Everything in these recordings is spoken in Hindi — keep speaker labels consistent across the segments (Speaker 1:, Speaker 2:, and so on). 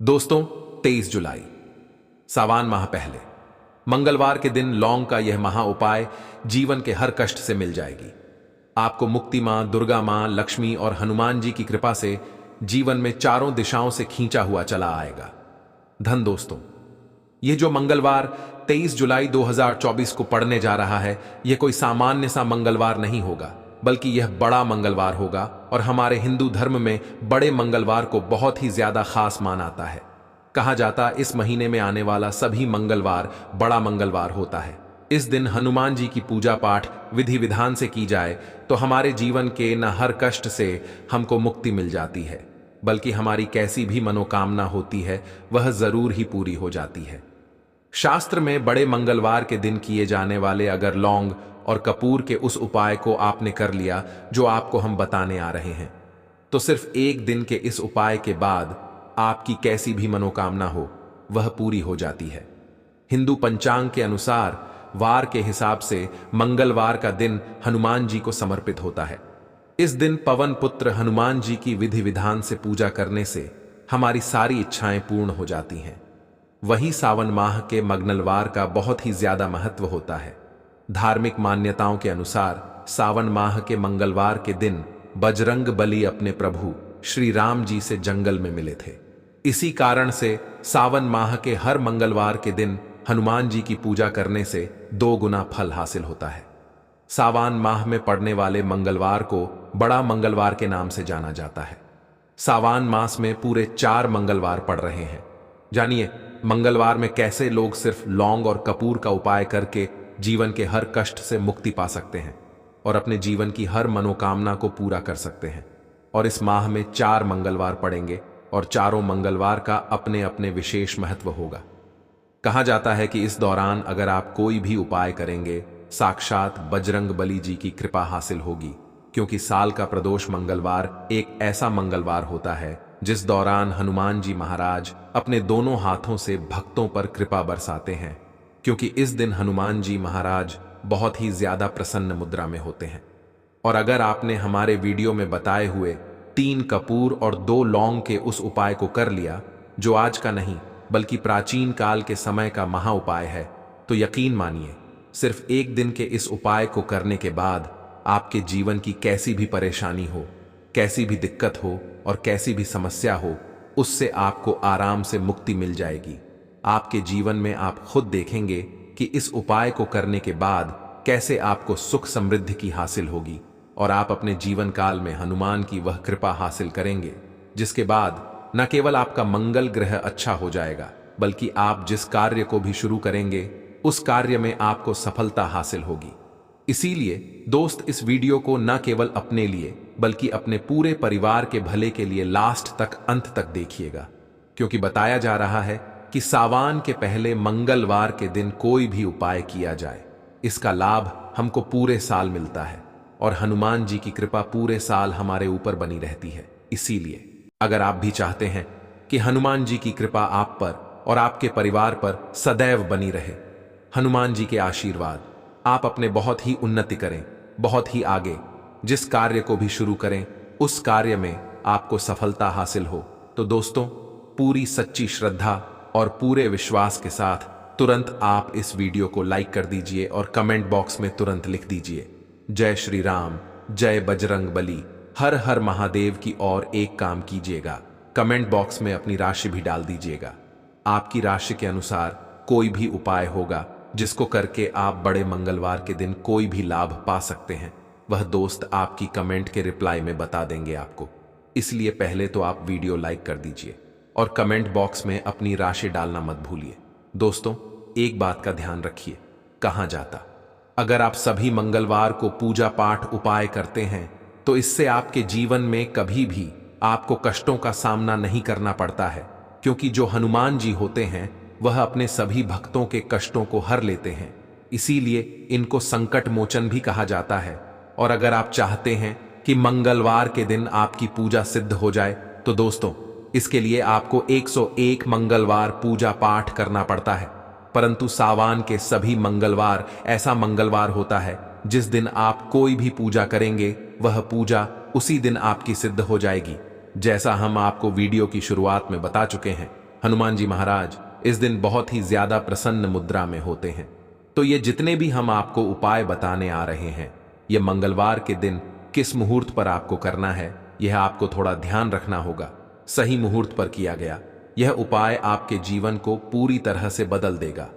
Speaker 1: दोस्तों, 23 जुलाई सावन माह पहले मंगलवार के दिन लौंग का यह महा उपाय जीवन के हर कष्ट से मिल जाएगी। आपको मुक्ति मां, दुर्गा मां, लक्ष्मी और हनुमान जी की कृपा से जीवन में चारों दिशाओं से खींचा हुआ चला आएगा। धन दोस्तों, यह जो मंगलवार 23 जुलाई 2024 को पड़ने जा रहा है, यह कोई सामान्य सा मंगलवार नहीं होगा, बल्कि यह बड़ा मंगलवार होगा और हमारे हिंदू धर्म में बड़े मंगलवार को बहुत ही ज्यादा खास माना जाता है। कहा जाता इस महीने में आने वाला सभी मंगलवार बड़ा मंगलवार होता है। इस दिन हनुमान जी की पूजा पाठ विधि विधान से की जाए तो हमारे जीवन के न हर कष्ट से हमको मुक्ति मिल जाती है, बल्कि हमारी कैसी भी मनोकामना होती है वह जरूर ही पूरी हो जाती है। शास्त्र में बड़े मंगलवार के दिन किए जाने वाले अगर लौंग और कपूर के उस उपाय को आपने कर लिया जो आपको हम बताने आ रहे हैं, तो सिर्फ एक दिन के इस उपाय के बाद आपकी कैसी भी मनोकामना हो वह पूरी हो जाती है। हिंदू पंचांग के अनुसार वार के हिसाब से मंगलवार का दिन हनुमान जी को समर्पित होता है। इस दिन पवन पुत्र हनुमान जी की विधि विधान से पूजा करने से हमारी सारी इच्छाएं पूर्ण हो जाती हैं। वही सावन माह के मंगलवार का बहुत ही ज्यादा महत्व होता है। धार्मिक मान्यताओं के अनुसार सावन माह के मंगलवार के दिन बजरंग बली अपने प्रभु श्री राम जी से जंगल में मिले थे। इसी कारण से सावन माह के हर मंगलवार के दिन हनुमान जी की पूजा करने से 2 गुना फल हासिल होता है। सावन माह में पड़ने वाले मंगलवार को बड़ा मंगलवार के नाम से जाना जाता है। सावन मास में पूरे 4 मंगलवार पड़ रहे हैं। जानिए मंगलवार में कैसे लोग सिर्फ लौंग और कपूर का उपाय करके जीवन के हर कष्ट से मुक्ति पा सकते हैं और अपने जीवन की हर मनोकामना को पूरा कर सकते हैं। और इस माह में 4 मंगलवार पड़ेंगे और चारों मंगलवार का अपने अपने विशेष महत्व होगा। कहा जाता है कि इस दौरान अगर आप कोई भी उपाय करेंगे, साक्षात बजरंग बली जी की कृपा हासिल होगी, क्योंकि साल का प्रदोष मंगलवार एक ऐसा मंगलवार होता है जिस दौरान हनुमान जी महाराज अपने दोनों हाथों से भक्तों पर कृपा बरसाते हैं, क्योंकि इस दिन हनुमान जी महाराज बहुत ही ज्यादा प्रसन्न मुद्रा में होते हैं। और अगर आपने हमारे वीडियो में बताए हुए 3 कपूर और 2 लौंग के उस उपाय को कर लिया, जो आज का नहीं बल्कि प्राचीन काल के समय का महा उपाय है, तो यकीन मानिए सिर्फ एक दिन के इस उपाय को करने के बाद आपके जीवन की कैसी भी परेशानी हो, कैसी भी दिक्कत हो और कैसी भी समस्या हो, उससे आपको आराम से मुक्ति मिल जाएगी। आपके जीवन में आप खुद देखेंगे कि इस उपाय को करने के बाद कैसे आपको सुख समृद्धि की हासिल होगी और आप अपने जीवन काल में हनुमान की वह कृपा हासिल करेंगे, जिसके बाद न केवल आपका मंगल ग्रह अच्छा हो जाएगा, बल्कि आप जिस कार्य को भी शुरू करेंगे उस कार्य में आपको सफलता हासिल होगी। इसीलिए दोस्त, इस वीडियो को न केवल अपने लिए बल्कि अपने पूरे परिवार के भले के लिए लास्ट तक, अंत तक देखिएगा, क्योंकि बताया जा रहा है कि सावन के पहले मंगलवार के दिन कोई भी उपाय किया जाए, इसका लाभ हमको पूरे साल मिलता है और हनुमान जी की कृपा पूरे साल हमारे ऊपर बनी रहती है। इसीलिए अगर आप भी चाहते हैं कि हनुमान जी की कृपा आप पर और आपके परिवार पर सदैव बनी रहे, हनुमान जी के आशीर्वाद, आप अपने बहुत ही उन्नति करें, बहुत ही आगे जिस कार्य को भी शुरू करें उस कार्य में आपको सफलता हासिल हो, तो दोस्तों पूरी सच्ची श्रद्धा और पूरे विश्वास के साथ तुरंत आप इस वीडियो को लाइक कर दीजिए और कमेंट बॉक्स में तुरंत लिख दीजिए, जय श्री राम, जय बजरंग बली, हर हर महादेव की। और एक काम कीजिएगा, कमेंट बॉक्स में अपनी राशि भी डाल दीजिएगा। आपकी राशि के अनुसार कोई भी उपाय होगा जिसको करके आप बड़े मंगलवार के दिन कोई भी लाभ पा सकते हैं, वह दोस्त आपकी कमेंट के रिप्लाई में बता देंगे आपको। इसलिए पहले तो आप वीडियो लाइक कर दीजिए और कमेंट बॉक्स में अपनी राशि डालना मत भूलिए। दोस्तों एक बात का ध्यान रखिए, कहा जाता अगर आप सभी मंगलवार को पूजा पाठ उपाय करते हैं तो इससे आपके जीवन में कभी भी आपको कष्टों का सामना नहीं करना पड़ता है, क्योंकि जो हनुमान जी होते हैं वह अपने सभी भक्तों के कष्टों को हर लेते हैं। इसीलिए इनको संकट मोचन भी कहा जाता है। और अगर आप चाहते हैं कि मंगलवार के दिन आपकी पूजा सिद्ध हो जाए, तो दोस्तों इसके लिए आपको 101 मंगलवार पूजा पाठ करना पड़ता है। परंतु सावन के सभी मंगलवार ऐसा मंगलवार होता है जिस दिन आप कोई भी पूजा करेंगे वह पूजा उसी दिन आपकी सिद्ध हो जाएगी। जैसा हम आपको वीडियो की शुरुआत में बता चुके हैं हनुमान जी महाराज इस दिन बहुत ही ज्यादा प्रसन्न मुद्रा में होते हैं। तो ये जितने भी हम आपको उपाय बताने आ रहे हैं, ये मंगलवार के दिन किस मुहूर्त पर आपको करना है, यह आपको थोड़ा ध्यान रखना होगा। सही मुहूर्त पर किया गया यह उपाय आपके जीवन को पूरी तरह से बदल देगा।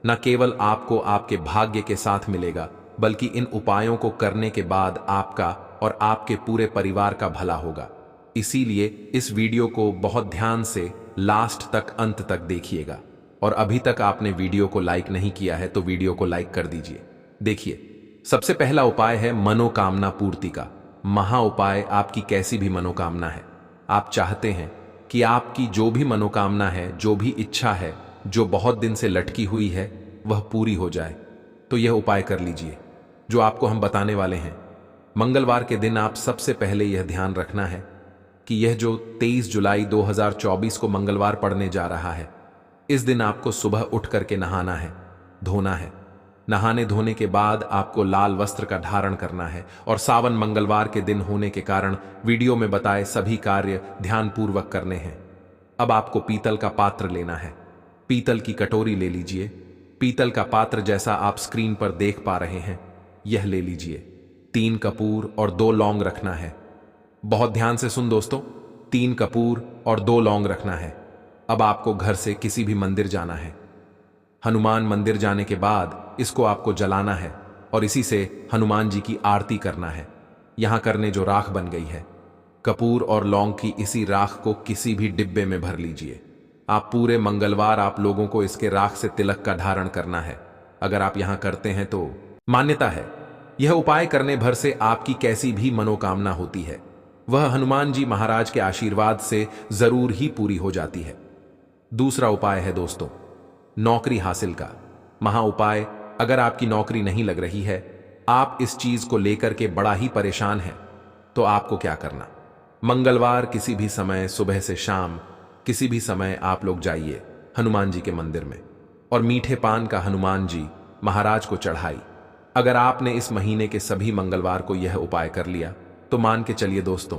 Speaker 1: न केवल आपको आपके भाग्य के साथ मिलेगा, बल्कि इन उपायों को करने के बाद आपका और आपके पूरे परिवार का भला होगा। इसीलिए इस वीडियो को बहुत ध्यान से लास्ट तक, अंत तक देखिएगा। और अभी तक आपने वीडियो को लाइक नहीं किया है तो वीडियो को लाइक कर दीजिए। देखिए, सबसे पहला उपाय है मनोकामना पूर्ति का महा उपाय। आपकी कैसी भी मनोकामना है, आप चाहते हैं कि आपकी जो भी मनोकामना है, जो भी इच्छा है, जो बहुत दिन से लटकी हुई है, वह पूरी हो जाए, तो यह उपाय कर लीजिए जो आपको हम बताने वाले हैं। मंगलवार के दिन आप सबसे पहले यह ध्यान रखना है कि यह जो 23 जुलाई 2024 को मंगलवार पड़ने जा रहा है, इस दिन आपको सुबह उठ करके नहाना है, धोना है। नहाने धोने के बाद आपको लाल वस्त्र का धारण करना है और सावन मंगलवार के दिन होने के कारण वीडियो में बताए सभी कार्य ध्यानपूर्वक करने हैं। अब आपको पीतल का पात्र लेना है, पीतल की कटोरी ले लीजिए। पीतल का पात्र जैसा आप स्क्रीन पर देख पा रहे हैं, यह ले लीजिए। 3 कपूर और 2 लौंग रखना है। बहुत ध्यान से सुन दोस्तों, 3 कपूर और 2 लौंग रखना है। अब आपको घर से किसी भी मंदिर जाना है। हनुमान मंदिर जाने के बाद इसको आपको जलाना है और इसी से हनुमान जी की आरती करना है। यहां करने जो राख बन गई है, कपूर और लौंग की इसी राख को किसी भी डिब्बे में भर लीजिए। आप पूरे मंगलवार आप लोगों को इसके राख से तिलक का धारण करना है। अगर आप यहां करते हैं तो मान्यता है यह उपाय करने भर से आपकी कैसी भी मनोकामना होती है, वह हनुमान जी महाराज के आशीर्वाद से जरूर ही पूरी हो जाती है। दूसरा उपाय है दोस्तों, नौकरी हासिल का महा उपाय। अगर आपकी नौकरी नहीं लग रही है, आप इस चीज को लेकर के बड़ा ही परेशान हैं, तो आपको क्या करना, मंगलवार किसी भी समय, सुबह से शाम, किसी भी समय आप लोग जाइए हनुमान जी के मंदिर में और मीठे पान का हनुमान जी महाराज को चढ़ाई। अगर आपने इस महीने के सभी मंगलवार को यह उपाय कर लिया तो मान के चलिए दोस्तों,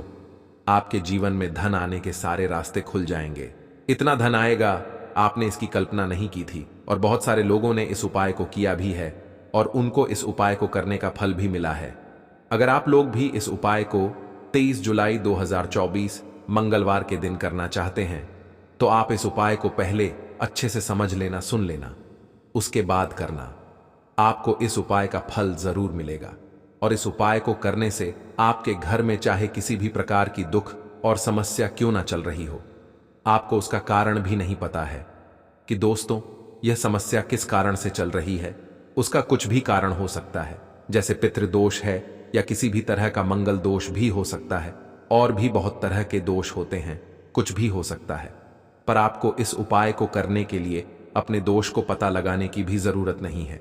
Speaker 1: आपके जीवन में धन आने के सारे रास्ते खुल जाएंगे। इतना धन आएगा आपने इसकी कल्पना नहीं की थी। और बहुत सारे लोगों ने इस उपाय को किया भी है और उनको इस उपाय को करने का फल भी मिला है। अगर आप लोग भी इस उपाय को 23 जुलाई 2024 मंगलवार के दिन करना चाहते हैं, तो आप इस उपाय को पहले अच्छे से समझ लेना, सुन लेना, उसके बाद करना। आपको इस उपाय का फल जरूर मिलेगा। और इस उपाय को करने से आपके घर में चाहे किसी भी प्रकार की दुख और समस्या क्यों ना चल रही हो, आपको उसका कारण भी नहीं पता है कि दोस्तों यह समस्या किस कारण से चल रही है। उसका कुछ भी कारण हो सकता है, जैसे पितृदोष है या किसी भी तरह का मंगल दोष भी हो सकता है, और भी बहुत तरह के दोष होते हैं, कुछ भी हो सकता है। पर आपको इस उपाय को करने के लिए अपने दोष को पता लगाने की भी जरूरत नहीं है।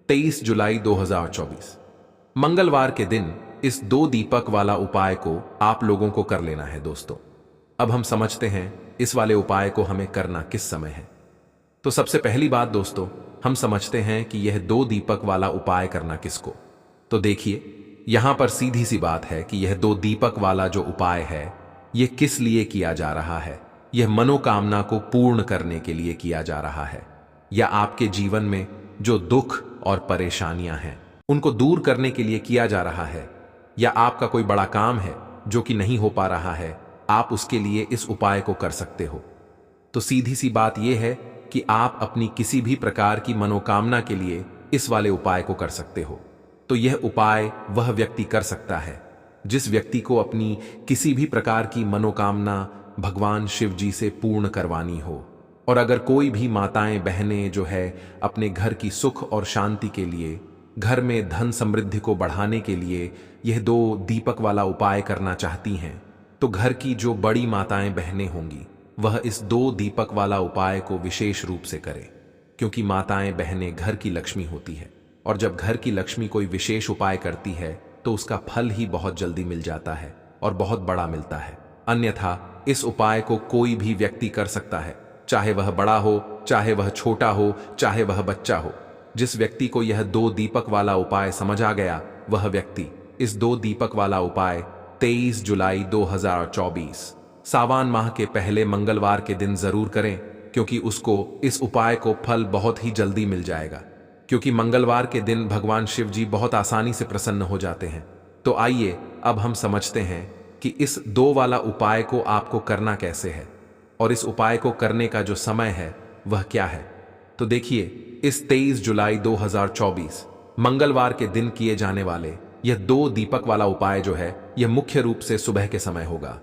Speaker 1: 23 जुलाई 2024 मंगलवार के दिन इस 2 दीपक वाला उपाय को आप लोगों को कर लेना है दोस्तों। अब हम समझते हैं इस वाले उपाय को हमें करना किस समय है। तो सबसे पहली बात दोस्तों, हम समझते हैं कि यह 2 दीपक वाला उपाय करना किसको। तो देखिए, यहां पर सीधी सी बात है कि यह 2 दीपक वाला जो उपाय है, यह किस लिए किया जा रहा है। यह मनोकामना को पूर्ण करने के लिए किया जा रहा है, या आपके जीवन में जो दुख और परेशानियां हैं उनको दूर करने के लिए किया जा रहा है, या आपका कोई बड़ा काम है जो कि नहीं हो पा रहा है, आप उसके लिए इस उपाय को कर सकते हो। तो सीधी सी बात यह है कि आप अपनी किसी भी प्रकार की मनोकामना के लिए इस वाले उपाय को कर सकते हो। तो यह उपाय वह व्यक्ति कर सकता है जिस व्यक्ति को अपनी किसी भी प्रकार की मनोकामना भगवान शिव जी से पूर्ण करवानी हो। और अगर कोई भी माताएं बहनें जो है अपने घर की सुख और शांति के लिए, घर में धन समृद्धि को बढ़ाने के लिए यह 2 दीपक वाला उपाय करना चाहती हैं, तो घर की जो बड़ी माताएं बहनें होंगी वह इस 2 दीपक वाला उपाय को विशेष रूप से करें, क्योंकि माताएं बहनें घर की लक्ष्मी होती है। और जब घर की लक्ष्मी कोई विशेष उपाय करती है तो उसका फल ही बहुत जल्दी मिल जाता है और बहुत बड़ा मिलता है। अन्यथा इस उपाय को कोई भी व्यक्ति कर सकता है, चाहे वह बड़ा हो, चाहे वह छोटा हो, चाहे वह बच्चा हो। जिस व्यक्ति को यह 2 दीपक वाला उपाय समझ आ गया, वह व्यक्ति इस 2 दीपक वाला उपाय 23 जुलाई 2024 सावन माह के पहले मंगलवार के दिन जरूर करें। क्योंकि उसको इस उपाय को फल बहुत ही जल्दी मिल जाएगा। क्योंकि मंगलवार के दिन भगवान शिव जी बहुत आसानी से प्रसन्न हो जाते हैं। तो आइए अब हम समझते हैं कि इस 2 वाला उपाय को आपको करना कैसे है और इस उपाय को करने का जो समय है वह क्या है। तो देखिए, इस 23 जुलाई 2024 मंगलवार के दिन किए जाने वाले यह 2 दीपक वाला उपाय जो है यह मुख्य रूप से सुबह के समय होगा।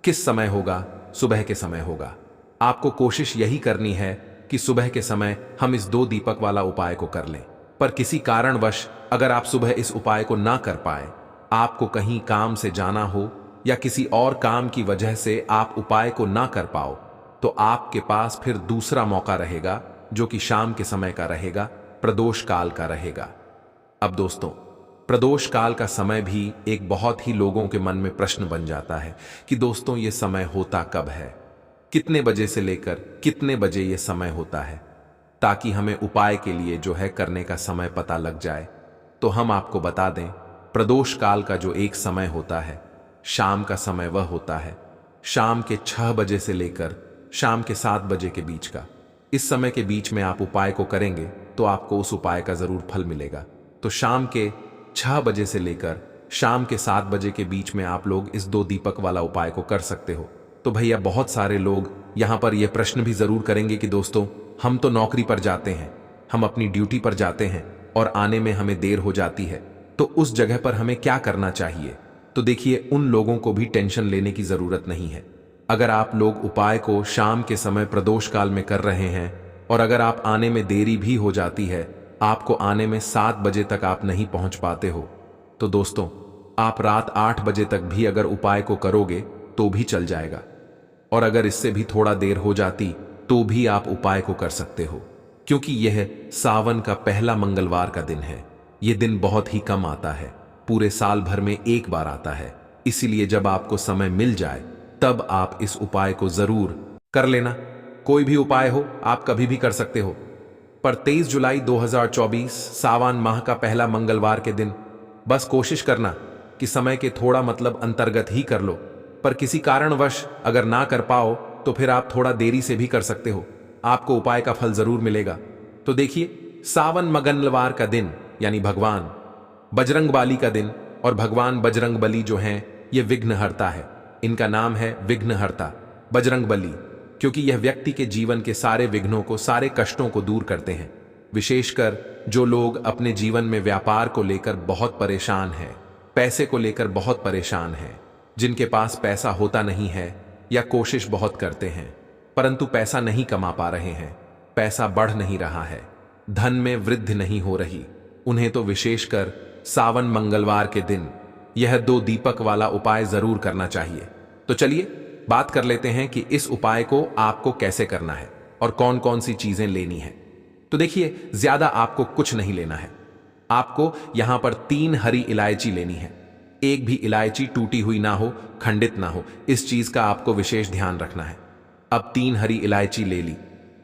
Speaker 1: किस समय होगा? सुबह के समय होगा। आपको कोशिश यही करनी है कि सुबह के समय हम इस 2 दीपक वाला उपाय को कर लें। पर किसी कारणवश अगर आप सुबह इस उपाय को ना कर पाए, आपको कहीं काम से जाना हो या किसी और काम की वजह से आप उपाय को ना कर पाओ, तो आपके पास फिर दूसरा मौका रहेगा जो कि शाम के समय का रहेगा, प्रदोष काल का रहेगा। अब दोस्तों, प्रदोष काल का समय भी एक बहुत ही लोगों के मन में प्रश्न बन जाता है कि दोस्तों ये समय होता कब है, कितने बजे से लेकर कितने बजे ये समय होता है, ताकि हमें उपाय के लिए जो है करने का समय पता लग जाए। तो हम आपको बता दें, प्रदोष काल का जो एक समय होता है, शाम का समय वह होता है शाम के 6 बजे से लेकर शाम के 7 बजे के बीच का। इस समय के बीच में आप उपाय को करेंगे तो आपको उस उपाय का जरूर फल मिलेगा। तो शाम के 6 बजे से लेकर शाम के 7 बजे के बीच में आप लोग इस 2 दीपक वाला उपाय को कर सकते हो। तो भैया, बहुत सारे लोग यहां पर यह प्रश्न भी जरूर करेंगे कि दोस्तों, हम तो नौकरी पर जाते हैं, हम अपनी ड्यूटी पर जाते हैं और आने में हमें देर हो जाती है, तो उस जगह पर हमें क्या करना चाहिए। तो देखिए, उन लोगों को भी टेंशन लेने की जरूरत नहीं है। अगर आप लोग उपाय को शाम के समय प्रदोष काल में कर रहे हैं और अगर आप आने में देरी भी हो जाती है, आपको आने में 7 बजे तक आप नहीं पहुंच पाते हो, तो दोस्तों आप रात 8 बजे तक भी अगर उपाय को करोगे तो भी चल जाएगा। और अगर इससे भी थोड़ा देर हो जाती तो भी आप उपाय को कर सकते हो, क्योंकि यह सावन का पहला मंगलवार का दिन है। यह दिन बहुत ही कम आता है, पूरे साल भर में एक बार आता है। इसीलिए जब आपको समय मिल जाए तब आप इस उपाय को जरूर कर लेना। कोई भी उपाय हो, आप कभी भी कर सकते हो, पर 23 जुलाई 2024 सावन माह का पहला मंगलवार के दिन बस कोशिश करना कि समय के थोड़ा अंतर्गत ही कर लो। पर किसी कारणवश अगर ना कर पाओ तो फिर आप थोड़ा देरी से भी कर सकते हो, आपको उपाय का फल जरूर मिलेगा। तो देखिए, सावन मंगलवार का दिन यानी भगवान बजरंगबली का दिन, और भगवान बजरंगबली जो हैं ये विघ्नहर्ता है। इनका नाम है विघ्नहर्ता बजरंगबली, क्योंकि यह व्यक्ति के जीवन के सारे विघ्नों को, सारे कष्टों को दूर करते हैं। विशेषकर जो लोग अपने जीवन में व्यापार को लेकर बहुत परेशान हैं, पैसे को लेकर बहुत परेशान हैं, जिनके पास पैसा होता नहीं है या कोशिश बहुत करते हैं परंतु पैसा नहीं कमा पा रहे हैं, पैसा बढ़ नहीं रहा है, धन में वृद्धि नहीं हो रही, उन्हें तो विशेषकर सावन मंगलवार के दिन यह 2 दीपक वाला उपाय जरूर करना चाहिए। तो चलिए बात कर लेते हैं कि इस उपाय को आपको कैसे करना है और कौन कौन सी चीजें लेनी है। तो देखिए, ज्यादा आपको कुछ नहीं लेना है। आपको यहां पर 3 हरी इलायची लेनी है। एक भी इलायची टूटी हुई ना हो, खंडित ना हो, इस चीज का आपको विशेष ध्यान रखना है। अब 3 हरी इलायची ले ली।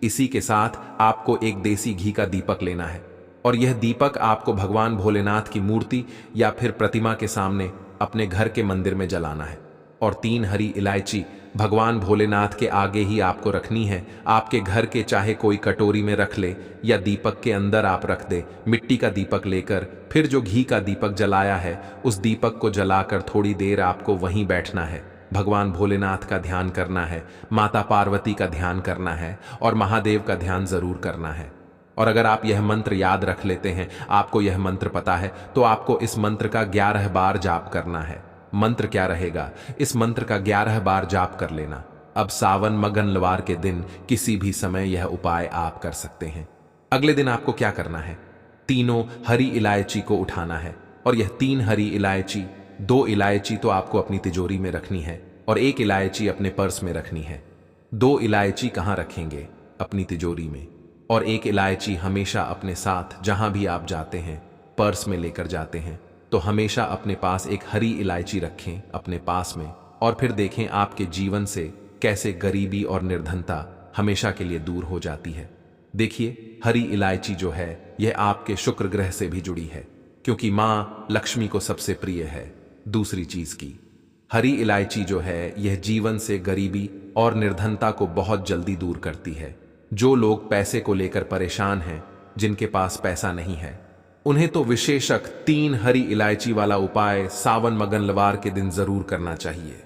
Speaker 1: इसी के साथ आपको एक देसी घी का दीपक लेना है और यह दीपक आपको भगवान भोलेनाथ की मूर्ति या फिर प्रतिमा के सामने अपने घर के मंदिर में जलाना है। और 3 हरी इलायची भगवान भोलेनाथ के आगे ही आपको रखनी है। आपके घर के चाहे कोई कटोरी में रख ले या दीपक के अंदर आप रख दे। मिट्टी का दीपक लेकर फिर जो घी का दीपक जलाया है उस दीपक को जलाकर थोड़ी देर आपको वहीं बैठना है, भगवान भोलेनाथ का ध्यान करना है, माता पार्वती का ध्यान करना है और महादेव का ध्यान जरूर करना है। और अगर आप यह मंत्र याद रख लेते हैं, आपको यह मंत्र पता है, तो आपको इस मंत्र का 11 बार जाप करना है। मंत्र क्या रहेगा? इस मंत्र का 11 बार जाप कर लेना। अब सावन मंगलवार के दिन किसी भी समय यह उपाय आप कर सकते हैं। अगले दिन आपको क्या करना है? तीनों हरी इलायची को उठाना है और यह 3 हरी इलायची, 2 इलायची तो आपको अपनी तिजोरी में रखनी है और 1 इलायची अपने पर्स में रखनी है। 2 इलायची कहाँ रखेंगे? अपनी तिजोरी में। और 1 इलायची हमेशा अपने साथ जहां भी आप जाते हैं पर्स में लेकर जाते हैं, तो हमेशा अपने पास एक हरी इलायची रखें अपने पास में। और फिर देखें आपके जीवन से कैसे गरीबी और निर्धनता हमेशा के लिए दूर हो जाती है। देखिए, हरी इलायची जो है यह आपके शुक्र ग्रह से भी जुड़ी है, क्योंकि माँ लक्ष्मी को सबसे प्रिय है। दूसरी चीज की हरी इलायची जो है यह जीवन से गरीबी और निर्धनता को बहुत जल्दी दूर करती है। जो लोग पैसे को लेकर परेशान हैं, जिनके पास पैसा नहीं है, उन्हें तो विशेषक 3 हरी इलायची वाला उपाय सावन मंगलवार के दिन जरूर करना चाहिए।